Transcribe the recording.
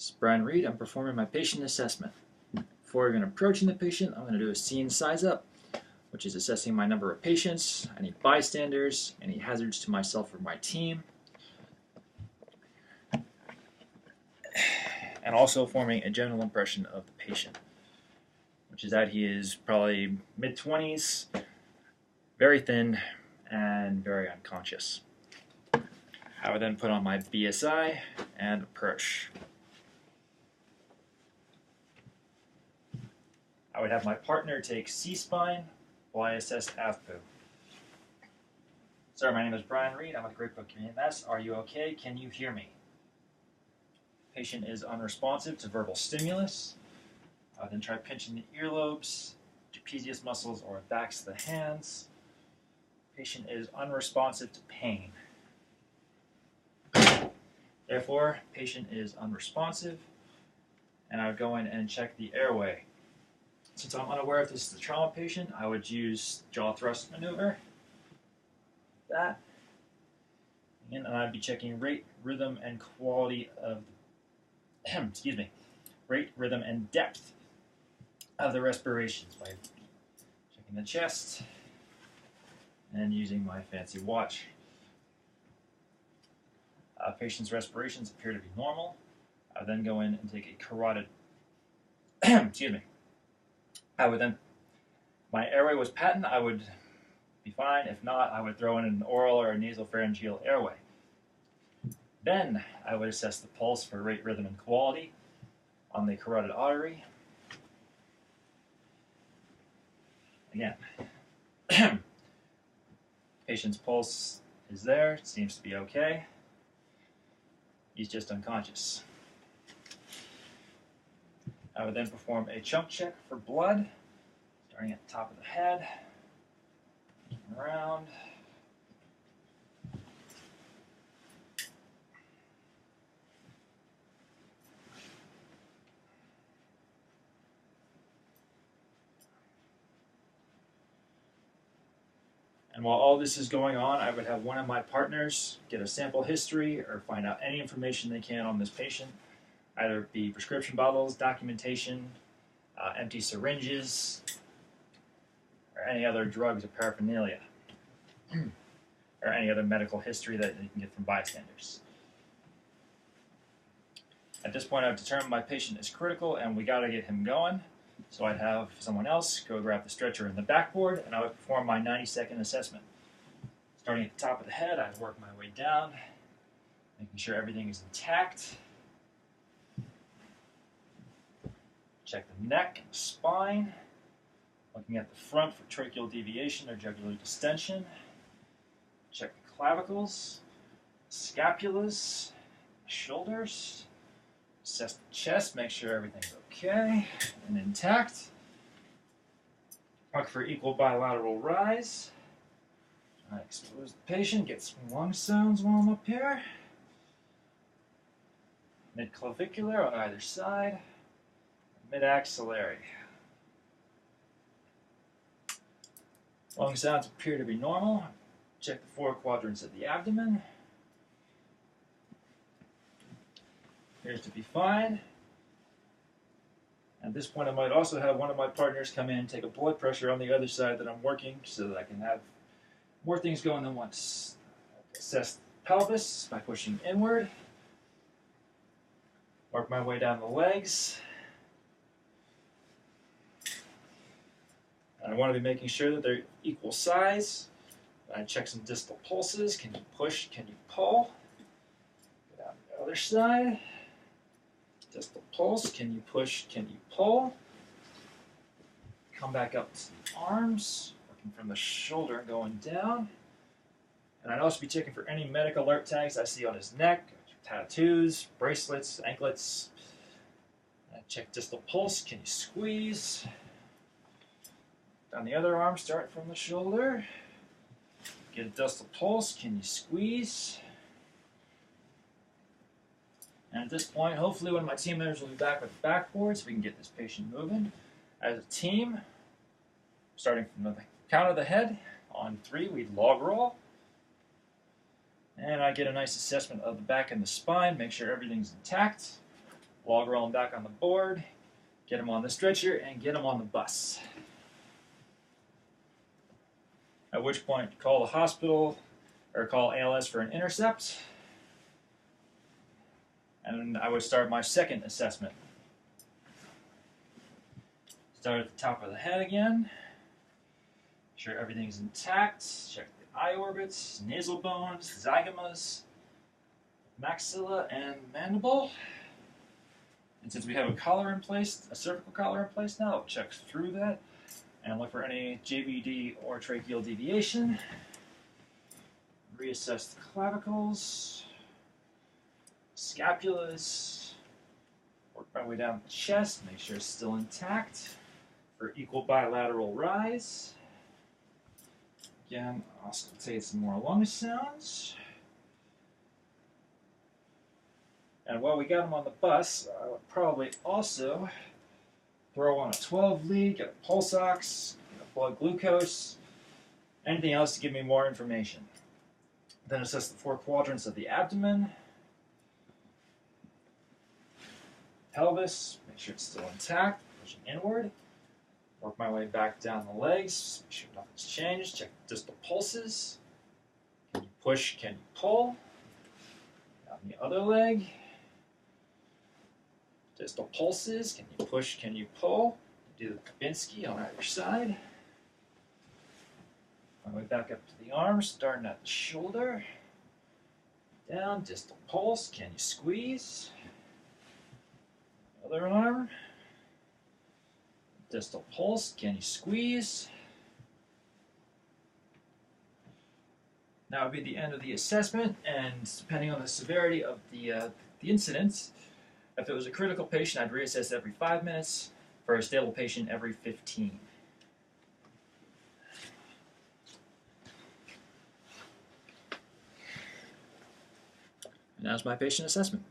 This is Brian Reed. I'm performing my patient assessment. Before even approaching the patient, I'm going to do a scene size up, which is assessing my number of patients, any bystanders, any hazards to myself or my team, and also forming a general impression of the patient, which is that he is probably mid-20s, very thin, and very unconscious. I would then put on my BSI and approach. I would have my partner take C-spine while I assess AVPU. Sir, my name is Brian Reed. I'm with Great Book EMS. Are you okay? Can you hear me? Patient is unresponsive to verbal stimulus. Then try pinching the earlobes, trapezius muscles, or backs of the hands. Patient is unresponsive to pain. Therefore, patient is unresponsive, and I would go in and check the airway. Since I'm unaware if this is a trauma patient, I would use jaw thrust maneuver. That. And I'd be checking rate, rhythm, and quality of rate, rhythm, and depth of the respirations by checking the chest and using my fancy watch. Patient's respirations appear to be normal. I would then go in and take a carotid. I would then, my airway was patent, I would be fine. If not, I would throw in an oral or a nasopharyngeal airway. Then I would assess the pulse for rate, rhythm, and quality on the carotid artery. Again, patient's pulse is there, it seems to be okay. He's just unconscious. I would then perform a chunk check for blood, starting at the top of the head, around. And while all this is going on, I would have one of my partners get a sample history or find out any information they can on this patient. Either be prescription bottles, documentation, empty syringes, or any other drugs or paraphernalia, or any other medical history that you can get from bystanders. At this point, I've determined my patient is critical and we gotta get him going. So I'd have someone else go grab the stretcher and the backboard, and I would perform my 90-second assessment. Starting at the top of the head, I'd work my way down, making sure everything is intact. Check the neck and the spine, looking at the front for tracheal deviation or jugular distension. Check the clavicles, scapulas, shoulders. Assess the chest, make sure everything's okay and intact. Look for equal bilateral rise. I expose the patient, get some lung sounds while I'm up here. Mid-clavicular on either side. Mid-axillary. Lung sounds appear to be normal. Check the 4 quadrants of the abdomen. Appears to be fine. At this point, I might also have one of my partners come in and take a blood pressure on the other side that I'm working so that I can have more things going than once. Assess the pelvis by pushing inward. Work my way down the legs. I want to be making sure that they're equal size. I check some distal pulses. Can you push? Can you pull? Go down the other side. Distal pulse. Can you push? Can you pull? Come back up to the arms. Working from the shoulder and going down. And I'd also be checking for any medical alert tags I see on his neck. Tattoos, bracelets, anklets. Check distal pulse. Can you squeeze? Down the other arm, start from the shoulder. Get a distal pulse. Can you squeeze? And at this point, hopefully one of my team members will be back with the backboard so we can get this patient moving. As a team, starting from the count of the head, on 3, we'd log roll. And I get a nice assessment of the back and the spine, make sure everything's intact. log roll him back on the board, get him on the stretcher, and get him on the bus. At which point, call the hospital or call ALS for an intercept. And I would start my second assessment. Start at the top of the head again. Make sure everything's intact. Check the eye orbits, nasal bones, zygomas, maxilla, and mandible. And since we have a collar in place, a cervical collar in place now, I'll check through that and look for any JVD or tracheal deviation. Reassess the clavicles, scapulas, work my way down the chest, make sure it's still intact for equal bilateral rise. Again, auscultate some more lung sounds. And while we got him on the bus, I would probably also throw on a 12 lead, get a pulse ox, get a blood glucose, anything else to give me more information. Then assess the 4 quadrants of the abdomen, pelvis, make sure it's still intact, pushing inward. Work my way back down the legs, make sure nothing's changed. Check the distal pulses. Can you push, can you pull? Down the other leg. Distal pulses, can you push, can you pull? Do the Kabinski on either side. My way back up to the arm, starting at the shoulder. Down, distal pulse, can you squeeze? Other arm. Distal pulse, can you squeeze? That would be the end of the assessment, and depending on the severity of the incident, if it was a critical patient, I'd reassess every 5 minutes. For a stable patient, every 15. And that was my patient assessment.